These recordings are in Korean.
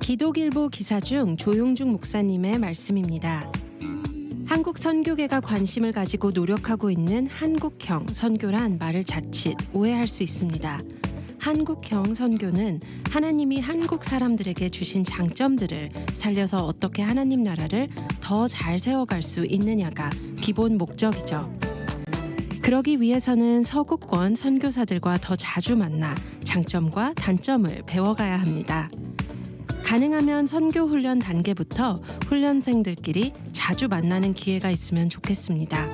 기독일보 기사 중 조용중 목사님의 말씀입니다. 한국 선교계가 관심을 가지고 노력하고 있는 한국형 선교란 말을 자칫 오해할 수 있습니다. 한국형 선교는 하나님이 한국 사람들에게 주신 장점들을 살려서 어떻게 하나님 나라를 더 잘 세워갈 수 있느냐가 기본 목적이죠. 그러기 위해서는 서구권 선교사들과 더 자주 만나 장점과 단점을 배워가야 합니다. 가능하면 선교 훈련 단계부터 훈련생들끼리 자주 만나는 기회가 있으면 좋겠습니다.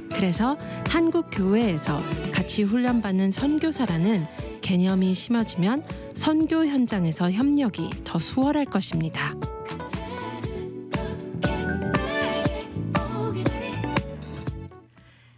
그래서 한국 교회에서 같이 훈련받는 선교사라는 개념이 심어지면 선교 현장에서 협력이 더 수월할 것입니다.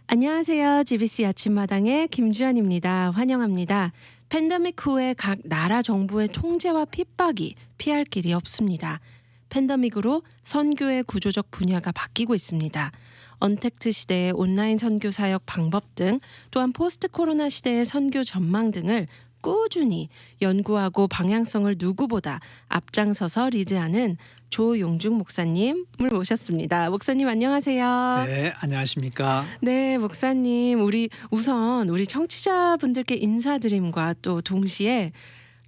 안녕하세요. GBC 아침마당의 김주연입니다. 환영합니다. 팬데믹 후에 각 나라 정부의 통제와 핍박이 피할 길이 없습니다. 팬데믹으로 선교의 구조적 분야가 바뀌고 있습니다. 언택트 시대의 온라인 선교 사역 방법 등 또한 포스트 코로나 시대의 선교 전망 등을 꾸준히 연구하고 방향성을 누구보다 앞장서서 리드하는 조용중 목사님을 모셨습니다. 목사님 안녕하세요. 네, 안녕하십니까. 네, 목사님 우선 우리 청취자분들께 인사드림과 또 동시에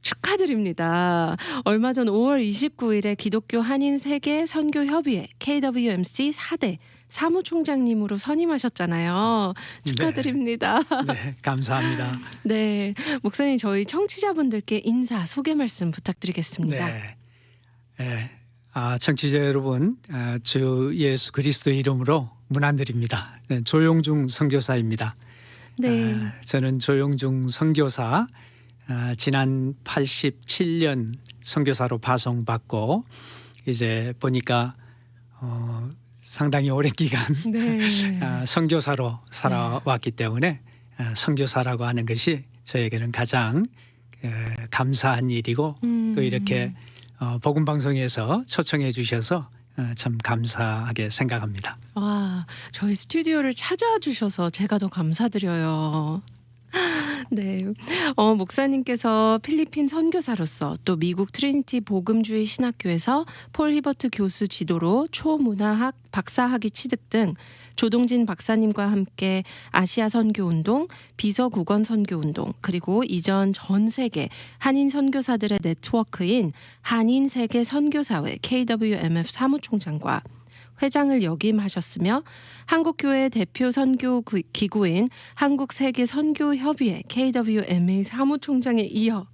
축하드립니다. 얼마 전 5월 29일에 기독교 한인 세계 선교협의회 KWMC 4대 사무총장님으로 선임하셨잖아요. 축하드립니다. 네, 감사합니다. 네, 목사님 저희 청취자분들께 인사 소개 말씀 부탁드리겠습니다. 네, 청취자 여러분, 주 예수 그리스도의 이름으로 문안드립니다. 네, 조용중 선교사입니다. 네, 저는 조용중 선교사 지난 87년 선교사로 파송받고 이제 보니까 상당히 오랜 기간 네. 선교사로 살아왔기 때문에 선교사라고 하는 것이 저에게는 가장 감사한 일이고 또 이렇게 복음 방송에서 초청해 주셔서 참 감사하게 생각합니다. 와, 저희 스튜디오를 찾아주셔서 제가 더 감사드려요. 네, 목사님께서 필리핀 선교사로서 또 미국 트리니티 복음주의 신학교에서 폴 히버트 교수 지도로 초문화학 박사학위 취득 등 조동진 박사님과 함께 아시아 선교운동, 비서국원 선교운동 그리고 이전 전 세계 한인 선교사들의 네트워크인 한인 세계 선교사회 KWMF 사무총장과 회장을 역임하셨으며 한국교회 대표 선교 기구인 한국세계선교협의회 KWMA 사무총장에 이어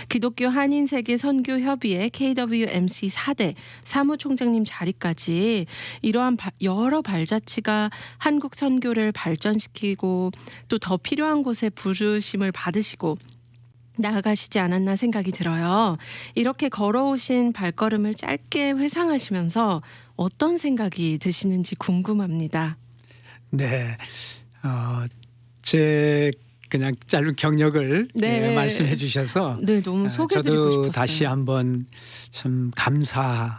기독교 한인세계 선교협의회 KWMC 4대 사무총장님 자리까지 이러한 여러 발자취가 한국 선교를 발전시키고 또 더 필요한 곳에 부르심을 받으시고 나아가시지 않았나 생각이 들어요. 이렇게 걸어오신 발걸음을 짧게 회상하시면서 어떤 생각이 드시는지 궁금합니다. 네, 제 그냥 짧은 경력을 말씀해 주셔서 네, 너무 소개드리고 저도 싶었어요. 다시 한번 참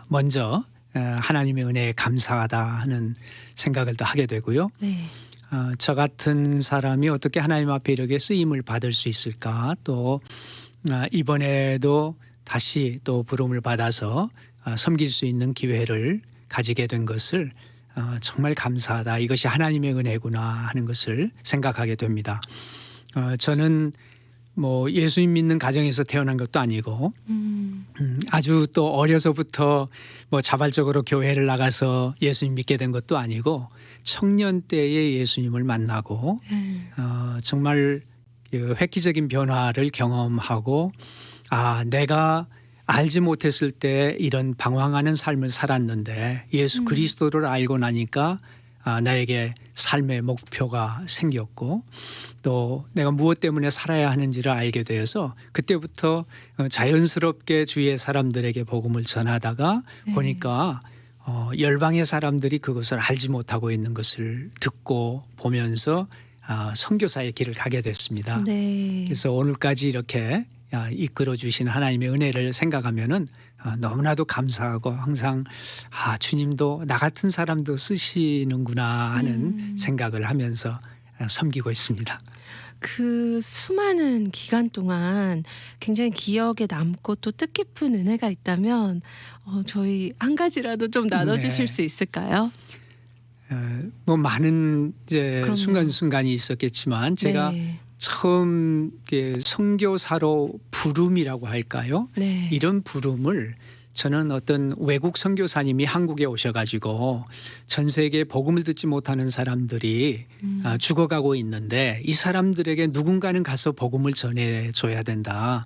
먼저 하나님의 은혜에 감사하다 하는 생각을 더 하게 되고요. 네. 저 같은 사람이 어떻게 하나님 앞에 이렇게 쓰임을 받을 수 있을까? 또 이번에도 다시 또 부름을 받아서 섬길 수 있는 기회를 가지게 된 것을 정말 감사하다. 이것이 하나님의 은혜구나 하는 것을 생각하게 됩니다. 저는 뭐 예수님 믿는 가정에서 태어난 것도 아니고 아주 또 어려서부터 뭐 자발적으로 교회를 나가서 예수님 믿게 된 것도 아니고 청년 때에 예수님을 만나고 정말 획기적인 변화를 경험하고 내가 알지 못했을 때 이런 방황하는 삶을 살았는데 예수 그리스도를 알고 나니까 나에게 삶의 목표가 생겼고 또 내가 무엇 때문에 살아야 하는지를 알게 되어서 그때부터 자연스럽게 주위의 사람들에게 복음을 전하다가 보니까 열방의 사람들이 그것을 알지 못하고 있는 것을 듣고 보면서 선교사의 길을 가게 됐습니다. 네. 그래서 오늘까지 이렇게 이끌어 주신 하나님의 은혜를 생각하면은 너무나도 감사하고 항상 주님도 나 같은 사람도 쓰시는구나 하는 생각을 하면서 섬기고 있습니다. 그 수많은 기간 동안 굉장히 기억에 남고 또 뜻깊은 은혜가 있다면 저희 한 가지라도 좀 나눠주실 네. 수 있을까요? 뭐 많은 이제 그럼요. 순간순간이 있었겠지만 제가 네. 처음 선교사로 부름이라고 할까요? 네. 이런 부름을 저는 어떤 외국 선교사님이 한국에 오셔가지고 전 세계에 복음을 듣지 못하는 사람들이 죽어가고 있는데 이 사람들에게 누군가는 가서 복음을 전해줘야 된다.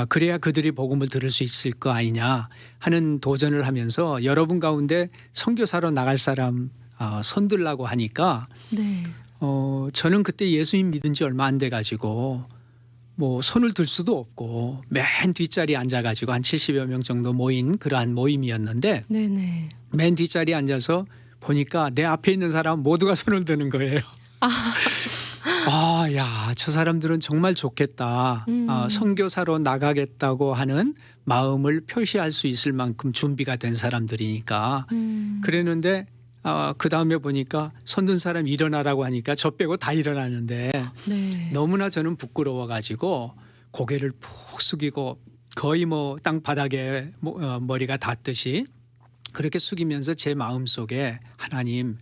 그래야 그들이 복음을 들을 수 있을 거 아니냐 하는 도전을 하면서 여러분 가운데 선교사로 나갈 사람 손들라고 하니까 네. 저는 그때 예수님 믿은 지 얼마 안 돼가지고 뭐 손을 들 수도 없고 맨 뒷자리에 앉아가지고 한 70여 명 정도 모인 그러한 모임이었는데 네네. 맨 뒷자리에 앉아서 보니까 내 앞에 있는 사람 모두가 손을 드는 거예요. 야, 저 사람들은 정말 좋겠다. 선교사로 나가겠다고 하는 마음을 표시할 수 있을 만큼 준비가 된 사람들이니까 그랬는데 그 다음에 보니까 손든 사람 일어나라고 하니까 저 빼고 다 일어나는데 네. 너무나 저는 부끄러워가지고 고개를 푹 숙이고 거의 뭐 땅바닥에 머리가 닿듯이 그렇게 숙이면서 제 마음속에 하나님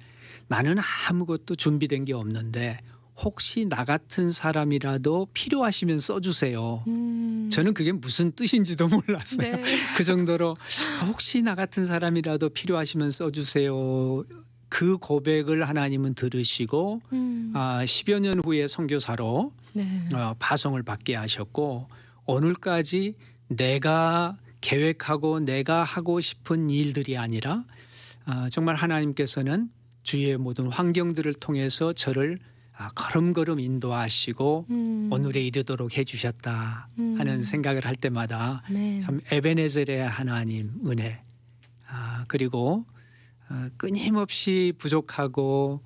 나는 아무것도 준비된 게 없는데 혹시 나 같은 사람이라도 필요하시면 써주세요. 저는 그게 무슨 뜻인지도 몰랐어요. 네. 그 정도로 혹시 나 같은 사람이라도 필요하시면 써주세요. 그 고백을 하나님은 들으시고 10여 년 후에 선교사로 네. 파송을 받게 하셨고 오늘까지 내가 계획하고 내가 하고 싶은 일들이 아니라 정말 하나님께서는 주위의 모든 환경들을 통해서 저를 걸음걸음 인도하시고 오늘에 이르도록 해주셨다 하는 생각을 할 때마다 네. 참 에베네젤의 하나님 은혜 그리고 끊임없이 부족하고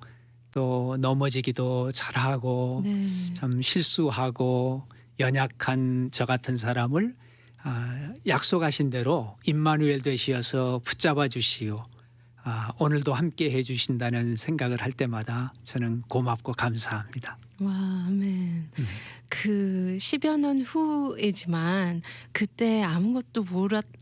또 넘어지기도 잘하고 네. 참 실수하고 연약한 저 같은 사람을 약속하신 대로 임마누엘 되시어서 붙잡아 주시오. 오늘도 함께 해주신다는 생각을 할 때마다 저는 고맙고 감사합니다. 와, 아멘. 그 10여 년 후이지만 그때 아무것도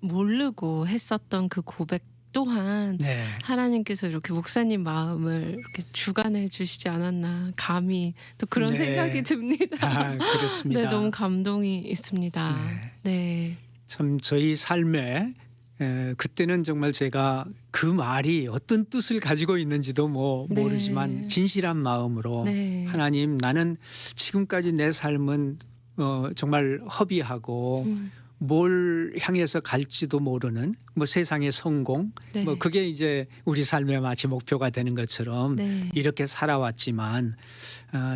모르고 했었던 그 고백 또한 네. 하나님께서 이렇게 목사님 마음을 이렇게 주관해 주시지 않았나 감히 또 그런 네. 생각이 듭니다. 그렇습니다. 네, 너무 감동이 있습니다. 네. 참 저희 삶에 그때는 정말 제가 그 말이 어떤 뜻을 가지고 있는지도 네. 모르지만 진실한 마음으로 네. 하나님 나는 지금까지 내 삶은 정말 허비하고 뭘 향해서 갈지도 모르는 뭐 세상의 성공 네. 뭐 그게 이제 우리 삶의 마치 목표가 되는 것처럼 네. 이렇게 살아왔지만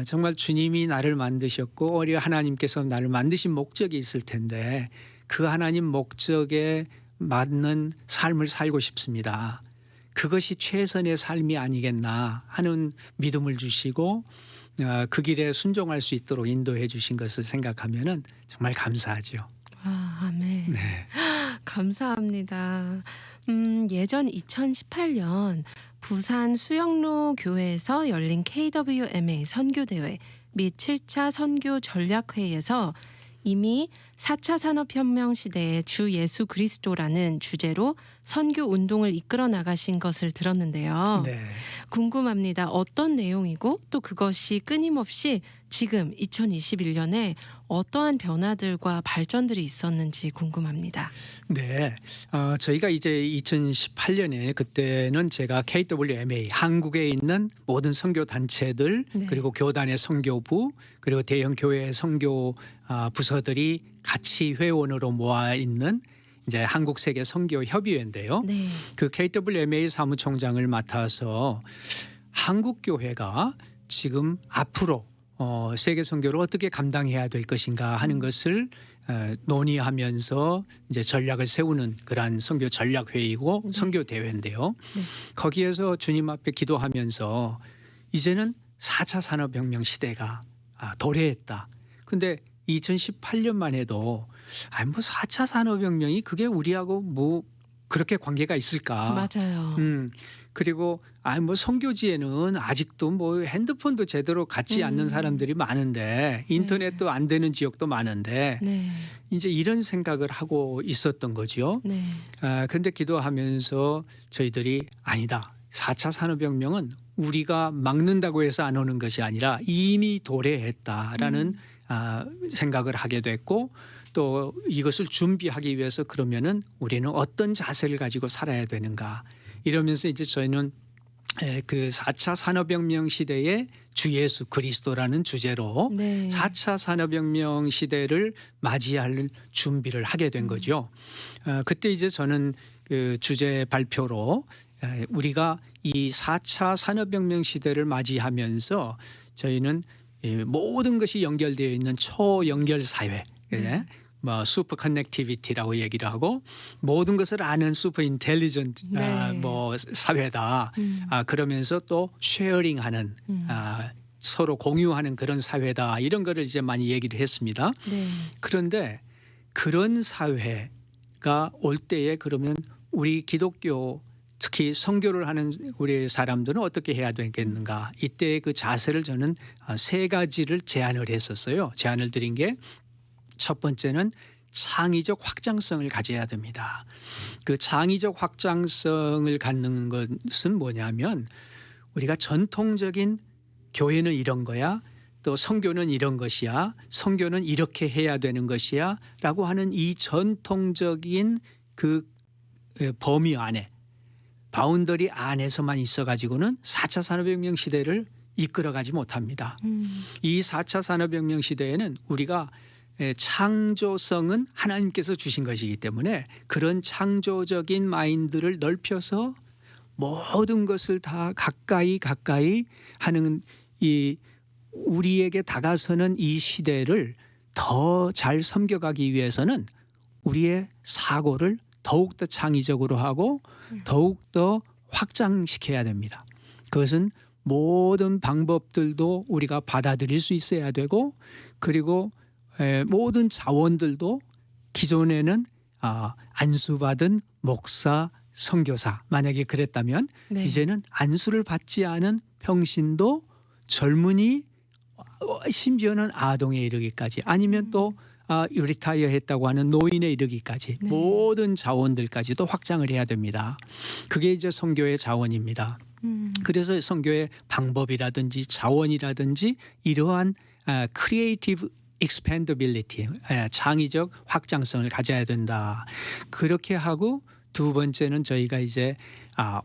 정말 주님이 나를 만드셨고 오히려 하나님께서 나를 만드신 목적이 있을 텐데 그 하나님 목적에 맞는 삶을 살고 싶습니다. 그것이 최선의 삶이 아니겠나 하는 믿음을 주시고 그 길에 순종할 수 있도록 인도해 주신 것을 생각하면은 정말 감사하죠. 아멘. 네. 감사합니다. 예전 2018년 부산 수영로 교회에서 열린 KWMA 선교대회 및 7차 선교 전략회의에서 이미 4차 산업혁명 시대의 주 예수 그리스도라는 주제로 선교 운동을 이끌어 나가신 것을 들었는데요. 네. 궁금합니다. 어떤 내용이고 또 그것이 끊임없이 지금 2021년에 어떠한 변화들과 발전들이 있었는지 궁금합니다. 네. 저희가 이제 2018년에 그때는 제가 KWMA 한국에 있는 모든 선교 단체들 네. 그리고 교단의 선교부 그리고 대형 교회 선교 부서들이 같이 회원으로 모아 있는 이제 한국 세계 선교 협의회인데요. 네. 그 KWMA 사무총장을 맡아서 한국 교회가 지금 앞으로 세계 선교를 어떻게 감당해야 될 것인가 하는 것을 논의하면서 이제 전략을 세우는 그러한 선교 전략 회의고 네. 선교 대회인데요. 네. 거기에서 주님 앞에 기도하면서 이제는 4차 산업혁명 시대가 도래했다. 근데 2018년만 해도 뭐 4차 산업혁명이 그게 우리하고 뭐 그렇게 관계가 있을까? 맞아요. 그리고 뭐 선교지에는 아직도 뭐 핸드폰도 제대로 갖지 않는 사람들이 많은데 인터넷도 안 되는 지역도 많은데 네. 이제 이런 생각을 하고 있었던 거죠. 네. 그런데 기도하면서 저희들이 아니다. 4차 산업혁명은 우리가 막는다고 해서 안 오는 것이 아니라 이미 도래했다라는 생각을 하게 됐고 또 이것을 준비하기 위해서 그러면은 우리는 어떤 자세를 가지고 살아야 되는가 이러면서 이제 저희는 그 4차 산업혁명 시대의 주 예수 그리스도라는 주제로 네. 4차 산업혁명 시대를 맞이할 준비를 하게 된 거죠. 그때 이제 저는 그 주제 발표로 우리가 이 4차 산업혁명 시대를 맞이하면서 저희는 모든 것이 연결되어 있는 초연결 사회, 뭐 슈퍼 커넥티비티라고 얘기를 하고 모든 것을 아는 슈퍼 인텔리전트 뭐 사회다. 그러면서 또 쉐어링하는 서로 공유하는 그런 사회다. 이런 거를 이제 많이 얘기를 했습니다. 네. 그런데 그런 사회가 올 때에 그러면 우리 기독교 특히 선교를 하는 우리 사람들은 어떻게 해야 되겠는가. 이때 그 자세를 저는 세 가지를 제안을 했었어요. 제안을 드린 게 첫 번째는 창의적 확장성을 가져야 됩니다. 그 창의적 확장성을 갖는 것은 뭐냐면 우리가 전통적인 교회는 이런 거야. 또 선교는 이런 것이야. 선교는 이렇게 해야 되는 것이야. 라고 하는 이 전통적인 그 범위 안에 바운더리 안에서만 있어가지고는 4차 산업혁명 시대를 이끌어가지 못합니다. 이 4차 산업혁명 시대에는 우리가 창조성은 하나님께서 주신 것이기 때문에 그런 창조적인 마인드를 넓혀서 모든 것을 다 가까이 하는 이 우리에게 다가서는 이 시대를 더 잘 섬겨가기 위해서는 우리의 사고를 더욱더 창의적으로 하고 더욱더 확장시켜야 됩니다. 그것은 모든 방법들도 우리가 받아들일 수 있어야 되고 그리고 모든 자원들도 기존에는 안수받은 목사, 선교사 만약에 그랬다면 이제는 안수를 받지 않은 평신도 젊은이 심지어는 아동에 이르기까지 아니면 또 리타이어 했다고 하는 노인에 이르기까지 모든 자원들까지도 확장을 해야 됩니다. 그게 이제 선교의 자원입니다. 그래서 선교의 방법이라든지 자원이라든지 이러한 크리에이티브 expandability, 창의적 확장성을 가져야 된다. 그렇게 하고 두 번째는 저희가 이제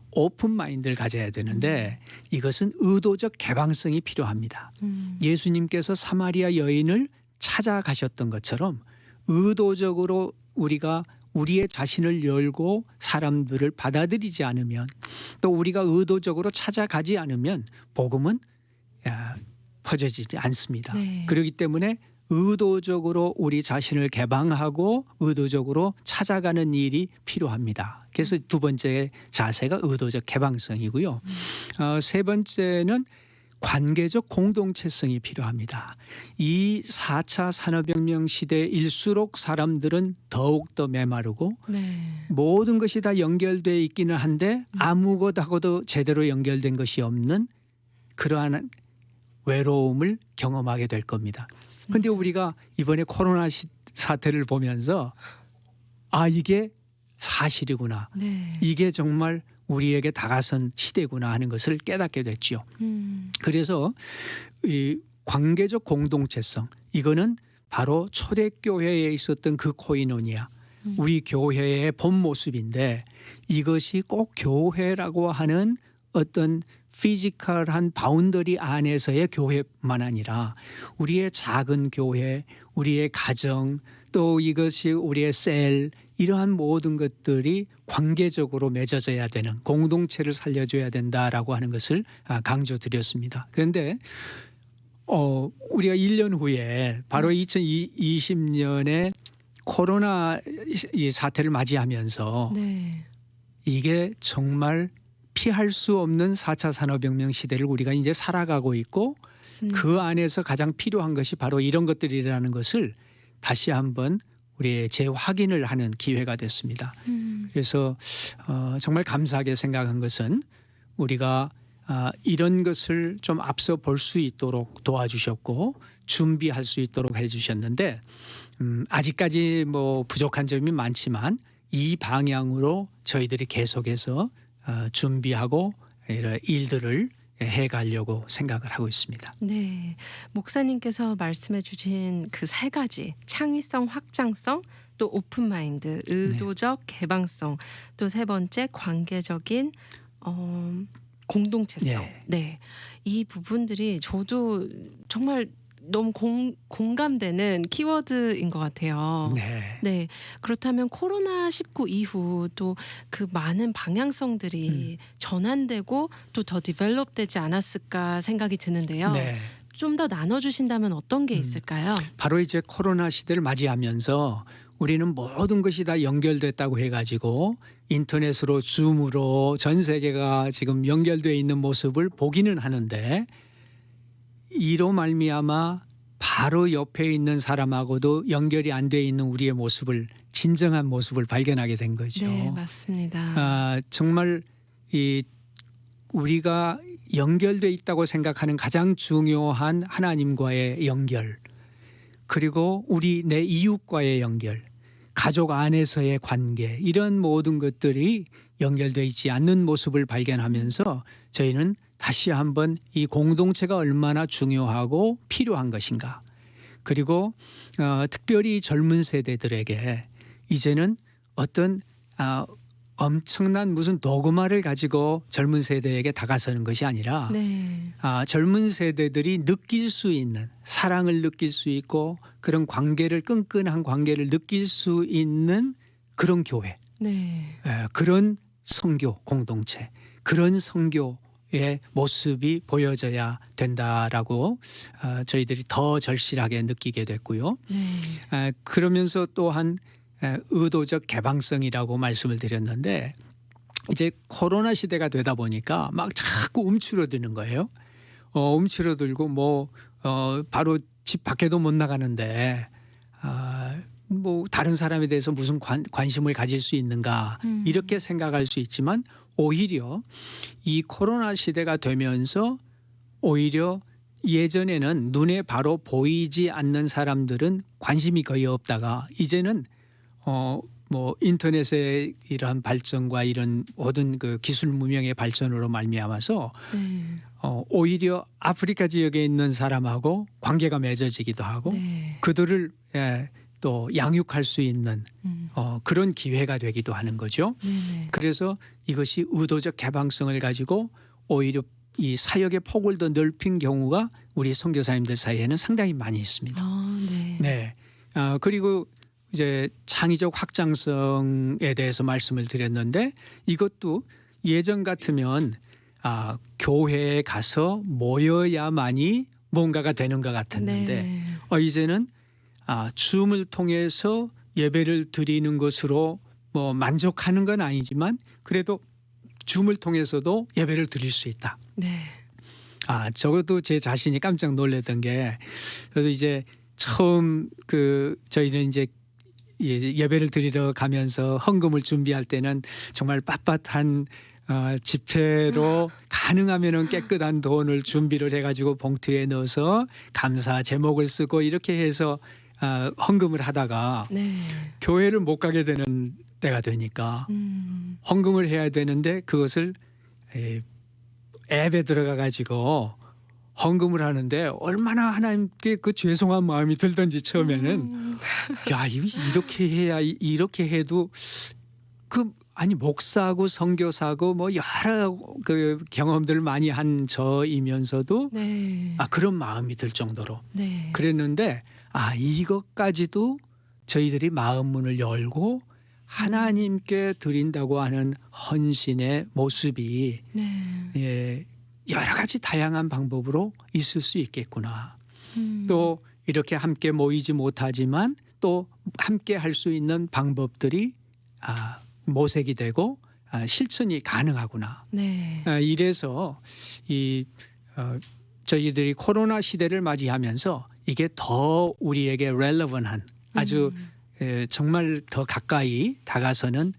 오픈 마인드를 가져야 되는데 이것은 의도적 개방성이 필요합니다. 예수님께서 사마리아 여인을 찾아가셨던 것처럼 의도적으로 우리가 우리의 자신을 열고 사람들을 받아들이지 않으면 또 우리가 의도적으로 찾아가지 않으면 복음은 퍼져지지 않습니다. 그렇기 때문에 의도적으로 우리 자신을 개방하고 의도적으로 찾아가는 일이 필요합니다. 그래서 두 번째 자세가 의도적 개방성이고요. 세 번째는 관계적 공동체성이 필요합니다. 이 4차 산업혁명 시대일수록 사람들은 더욱더 메마르고 모든 것이 다 연결되어 있기는 한데 아무것하고도 제대로 연결된 것이 없는 그러한 외로움을 경험하게 될 겁니다. 그런데 우리가 이번에 코로나 사태를 보면서 이게 사실이구나. 이게 정말 우리에게 다가선 시대구나 하는 것을 깨닫게 됐죠. 그래서 이 관계적 공동체성 이거는 바로 초대교회에 있었던 그 코이노니아 우리 교회의 본 모습인데 이것이 꼭 교회라고 하는 어떤 피지컬한 바운더리 안에서의 교회만 아니라 우리의 작은 교회, 우리의 가정, 또 이것이 우리의 셀 이러한 모든 것들이 관계적으로 맺어져야 되는 공동체를 살려줘야 된다라고 하는 것을 강조드렸습니다. 그런데 우리가 1년 후에 바로 2020년에 코로나 이 사태를 맞이하면서 이게 정말 피할 수 없는 4차 산업혁명 시대를 우리가 이제 살아가고 있고 그 안에서 가장 필요한 것이 바로 이런 것들이라는 것을 다시 한번 우리의 재확인을 하는 기회가 됐습니다. 그래서 정말 감사하게 생각한 것은 우리가 이런 것을 좀 앞서 볼 수 있도록 도와주셨고 준비할 수 있도록 해주셨는데 아직까지 뭐 부족한 점이 많지만 이 방향으로 저희들이 계속해서 준비하고 이런 일들을 해가려고 생각을 하고 있습니다. 네, 목사님께서 말씀해주신 그 세 가지 창의성, 확장성, 또 오픈 마인드, 의도적 개방성, 또 세 번째 관계적인 공동체성. 네, 이 부분들이 저도 정말 너무 공감되는 키워드인 것 같아요. 네. 네, 그렇다면 코로나19 이후 또 그 많은 방향성들이 전환되고 또 더 디벨롭되지 않았을까 생각이 드는데요. 네. 좀 더 나눠주신다면 어떤 게 있을까요? 바로 이제 코로나 시대를 맞이하면서 우리는 모든 것이 다 연결됐다고 해가지고 인터넷으로 줌으로 전 세계가 지금 연결되어 있는 모습을 보기는 하는데 이로 말미암아 바로 옆에 있는 사람하고도 연결이 안 돼 있는 우리의 모습을 진정한 모습을 발견하게 된 거죠. 네, 맞습니다. 정말 우리가 연결돼 있다고 생각하는 가장 중요한 하나님과의 연결, 그리고 내 이웃과의 연결, 가족 안에서의 관계, 이런 모든 것들이 연결돼 있지 않는 모습을 발견하면서 저희는 다시 한번 이 공동체가 얼마나 중요하고 필요한 것인가, 그리고 특별히 젊은 세대들에게 이제는 어떤 엄청난 무슨 도구마를 가지고 젊은 세대에게 다가서는 것이 아니라 네, 젊은 세대들이 느낄 수 있는 사랑을 느낄 수 있고 그런 끈끈한 관계를 느낄 수 있는 그런 교회, 네, 그런 선교 공동체, 그런 선교의 모습이 보여져야 된다라고 저희들이 더 절실하게 느끼게 됐고요. 네, 그러면서 또한 의도적 개방성이라고 말씀을 드렸는데 이제 코로나 시대가 되다 보니까 막 자꾸 움츠러드는 거예요. 움츠러들고 바로 집 밖에도 못 나가는데 뭐 다른 사람에 대해서 무슨 관심을 가질 수 있는가 이렇게 생각할 수 있지만 오히려 이 코로나 시대가 되면서 오히려 예전에는 눈에 바로 보이지 않는 사람들은 관심이 거의 없다가 이제는 인터넷의 이러한 발전과 이런 모든 그 기술 문명의 발전으로 말미암아서 네, 오히려 아프리카 지역에 있는 사람하고 관계가 맺어지기도 하고 네, 그들을 또 양육할 수 있는 그런 기회가 되기도 하는 거죠. 네, 그래서 이것이 의도적 개방성을 가지고 오히려 이 사역의 폭을 더 넓힌 경우가 우리 선교사님들 사이에는 상당히 많이 있습니다. 네, 네. 그리고 이제 창의적 확장성에 대해서 말씀을 드렸는데 이것도 예전 같으면 교회에 가서 모여야만이 뭔가가 되는 것 같았는데 네, 이제는 줌을 통해서 예배를 드리는 것으로 뭐 만족하는 건 아니지만 그래도 줌을 통해서도 예배를 드릴 수 있다. 네, 적어도 제 자신이 깜짝 놀랐던 게 저도 이제 처음 저희는 이제 예배를 드리러 가면서 헌금을 준비할 때는 정말 빳빳한 지폐로 가능하면은 깨끗한 돈을 준비를 해가지고 봉투에 넣어서 감사 제목을 쓰고 이렇게 해서 헌금을 하다가 네, 교회를 못 가게 되는 때가 되니까 헌금을 해야 되는데 그것을 앱에 들어가 가지고 헌금을 하는데 얼마나 하나님께 그 죄송한 마음이 들던지 처음에는 야 이렇게 해야 이렇게 해도 목사고 선교사고 뭐 여러 그 경험들을 많이 한 저이면서도 네, 그런 마음이 들 정도로 네, 그랬는데 이것까지도 저희들이 마음 문을 열고 하나님께 드린다고 하는 헌신의 모습이 네, 여러 가지 다양한 방법으로 있을 수 있겠구나. 또 이렇게 함께 모이지 못하지만 또 함께 할 수 있는 방법들이 모색이 되고 실천이 가능하구나. 네, 이래서 저희들이 코로나 시대를 맞이하면서 이게 더 우리에게 렐러번한 아주 정말 더 가까이 다가서는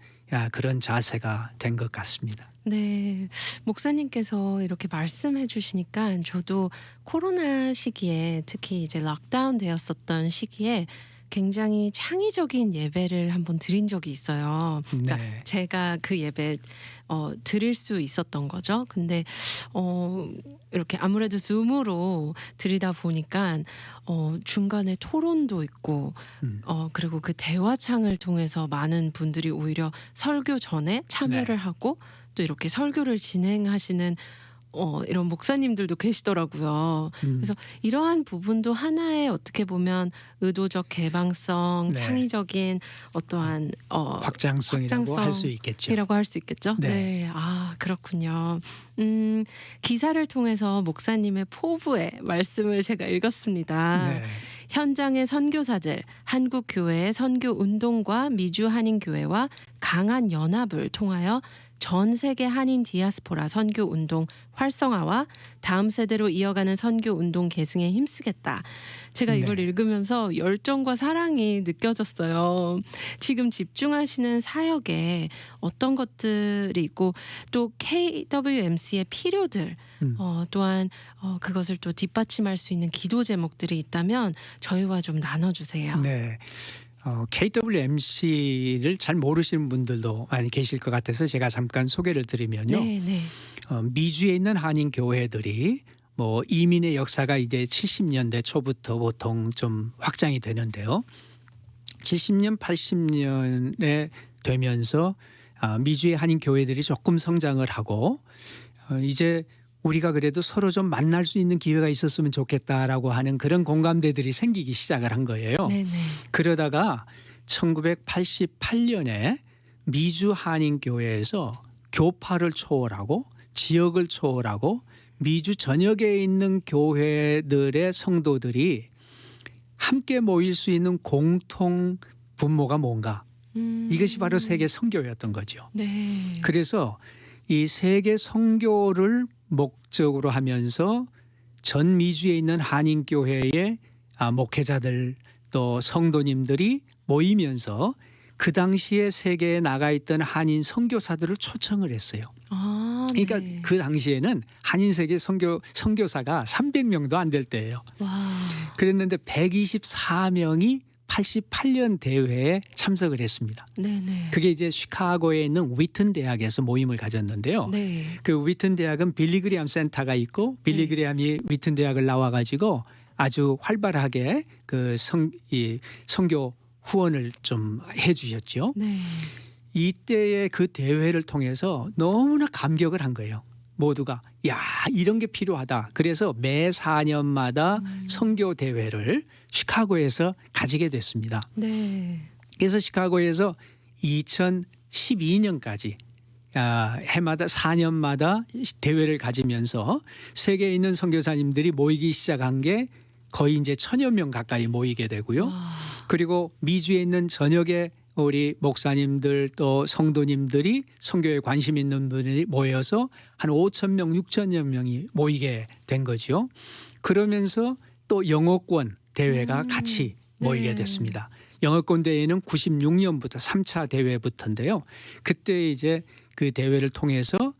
그런 자세가 된 것 같습니다. 네, 목사님께서 이렇게 말씀해 주시니까 저도 코로나 시기에 특히 이제 락다운 되었었던 시기에 굉장히 창의적인 예배를 한번 드린 적이 있어요. 그러니까 네. 제가 그 예배 드릴 수 있었던 거죠. 근데 이렇게 아무래도 줌으로 드리다 보니까 중간에 토론도 있고 그리고 그 대화창을 통해서 많은 분들이 오히려 설교 전에 참여를 하고 또 이렇게 설교를 진행하시는 이런 목사님들도 계시더라고요. 그래서 이러한 부분도 하나의 어떻게 보면 의도적 개방성, 네. 창의적인 어떠한 확장성이라고 할 수 있겠죠. 이라고 할 수 있겠죠. 네. 네, 그렇군요. 기사를 통해서 목사님의 포부의 말씀을 제가 읽었습니다. 네. 현장의 선교사들, 한국 교회의 선교 운동과 미주 한인 교회와 강한 연합을 통하여 전 세계 한인 디아스포라 선교 운동 활성화와 다음 세대로 이어가는 선교 운동 계승에 힘쓰겠다. 제가 이걸 네. 읽으면서 열정과 사랑이 느껴졌어요. 지금 집중하시는 사역에 어떤 것들이 있고 또 KWMC의 필요들 또한 그것을 또 뒷받침할 수 있는 기도 제목들이 있다면 저희와 좀 나눠주세요. 네. KWMC를 잘 모르시는 분들도 많이 계실 것 같아서 제가 잠깐 소개를 드리면요. 네, 네. 미주에 있는 한인 교회들이 뭐 이민의 역사가 이제 70년대 초부터 보통 좀 확장이 되는데요. 70년, 80년에 되면서 미주의 한인 교회들이 조금 성장을 하고 이제 우리가 그래도 서로 좀 만날 수 있는 기회가 있었으면 좋겠다라고 하는 그런 공감대들이 생기기 시작을 한 거예요. 네네. 그러다가 1988년에 미주 한인교회에서 교파를 초월하고 지역을 초월하고 미주 전역에 있는 교회들의 성도들이 함께 모일 수 있는 공통 분모가 뭔가 이것이 바로 세계 선교였던 거죠. 네. 그래서 이 세계 선교를 목적으로 하면서 전 미주에 있는 한인교회의 목회자들 또 성도님들이 모이면서 그 당시에 세계에 나가 있던 한인 선교사들을 초청을 했어요. 네. 그러니까 그 당시에는 한인 세계 선교사가 300명도 안 될 때예요. 와. 그랬는데 124명이 88년 대회에 참석을 했습니다. 네네. 그게 이제 시카고에 있는 위튼 대학에서 모임을 가졌는데요. 네. 그 위튼 대학은 빌리 그레함 센터가 있고 빌리 그레함이 위튼 대학을 나와가지고 아주 활발하게 그 선교 후원을 좀 해주셨죠. 네. 이때의 그 대회를 통해서 너무나 감격을 한 거예요. 모두가 야 이런 게 필요하다. 그래서 매 4년마다 선교 대회를 시카고에서 가지게 됐습니다. 네. 그래서 시카고에서 2012년까지 해마다 4년마다 대회를 가지면서 세계에 있는 선교사님들이 모이기 시작한 게 거의 이제 1000여 명 가까이 모이게 되고요. 와. 그리고 미주에 있는 전역의 우리 목사님들 또 성도님들이 선교에 관심 있는 분들이 모여서 한 5,000명, 6,000여 명이 모이게 된 거죠. 그러면서 또 영어권 대회가 같이 모이게 네. 됐습니다. 영어권 대회는 96년부터 3차 대회부터인데요. 그때 이제 그 대회를 통해서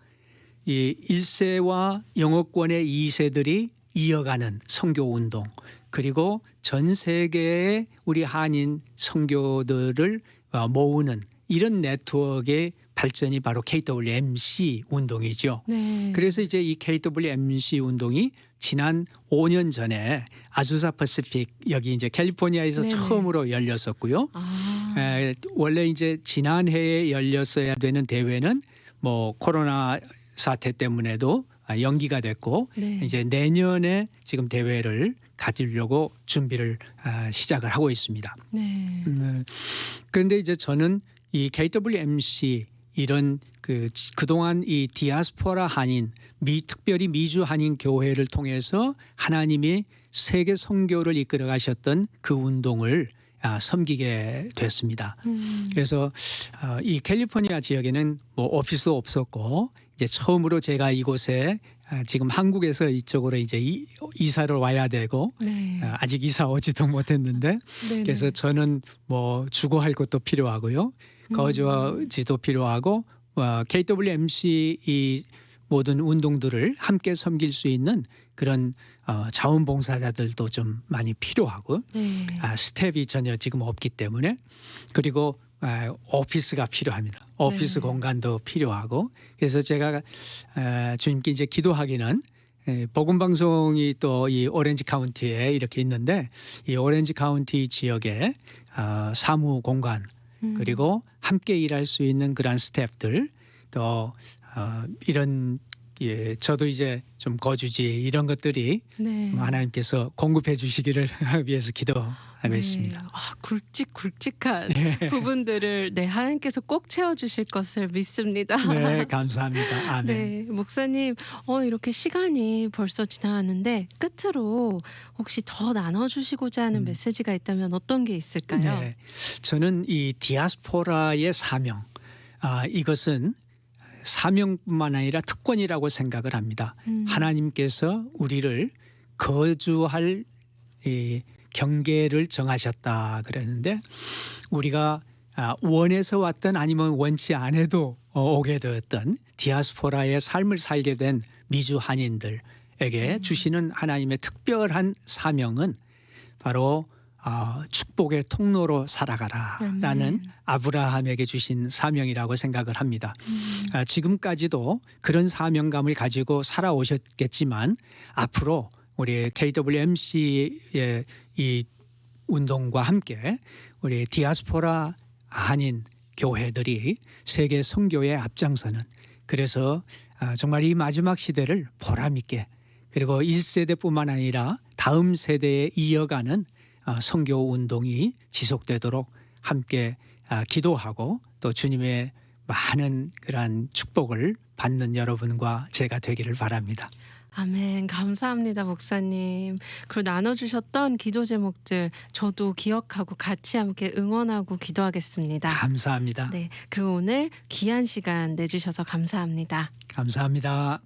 이 1세와 영어권의 2세들이 이어가는 선교 운동 그리고 전 세계의 우리 한인 선교들을 모으는 이런 네트워크의 발전이 바로 KWMC 운동이죠. 네. 그래서 이제 이 KWMC 운동이 지난 5년 전에 아주사 퍼시픽 여기 이제 캘리포니아에서 네네. 처음으로 열렸었고요. 원래 이제 지난해에 열렸어야 되는 대회는 뭐 코로나 사태 때문에도 연기가 됐고 네. 이제 내년에 지금 대회를 가지려고 준비를 시작을 하고 있습니다. 네. 그런데 이제 저는 이 KWMC 이런 그동안 이 디아스포라 한인 특별히 미주 한인 교회를 통해서 하나님이 세계 선교를 이끌어 가셨던 그 운동을 섬기게 됐습니다. 그래서 이 캘리포니아 지역에는 뭐 오피스도 없었고 이제 처음으로 제가 이곳에 지금 한국에서 이쪽으로 이제 이사를 와야 되고 네. 아직 이사 오지도 못했는데 네네. 그래서 저는 뭐 주거할 것도 필요하고요. 거주지도 필요하고 KWMC 이 모든 운동들을 함께 섬길 수 있는 그런 자원봉사자들도 좀 많이 필요하고 네. 스텝이 전혀 지금 없기 때문에 그리고 오피스가 필요합니다. 오피스 네. 공간도 필요하고 그래서 제가 주님께 이제 기도하기는 복음 방송이 또 이 오렌지 카운티에 이렇게 있는데 이 오렌지 카운티 지역에 사무 공간 그리고 함께 일할 수 있는 그런 스태프들 또 이런 저도 이제 좀 거주지 이런 것들이 네. 하나님께서 공급해 주시기를 위해서 기도하고 네. 있습니다. 굵직굵직한 부분들을 하나님께서 꼭 채워주실 것을 믿습니다. 네, 감사합니다. 아멘. 네, 목사님, 이렇게 시간이 벌써 지나왔는데 끝으로 혹시 더 나눠주시고자 하는 메시지가 있다면 어떤 게 있을까요? 네, 저는 이 디아스포라의 사명, 이것은 사명뿐만 아니라 특권이라고 생각을 합니다. 하나님께서 우리를 거주할 이 경계를 정하셨다 그랬는데 우리가 원해서 왔던 아니면 원치 않아도 오게 되었던 디아스포라의 삶을 살게 된 미주 한인들에게 주시는 하나님의 특별한 사명은 바로 축복의 통로로 살아가라라는 아브라함에게 주신 사명이라고 생각을 합니다. 지금까지도 그런 사명감을 가지고 살아오셨겠지만 앞으로 우리 KWMC의 이 운동과 함께 우리 디아스포라 한인 교회들이 세계 선교에 앞장서는 그래서 정말 이 마지막 시대를 보람 있게 그리고 1세대뿐만 아니라 다음 세대에 이어가는 선교 운동이 지속되도록 함께 기도하고 또 주님의 많은 그러한 축복을 받는 여러분과 제가 되기를 바랍니다. 아멘. 감사합니다, 목사님. 그리고 나눠주셨던 기도 제목들 저도 기억하고 같이 함께 응원하고 기도하겠습니다. 감사합니다. 네. 그리고 오늘 귀한 시간 내주셔서 감사합니다. 감사합니다.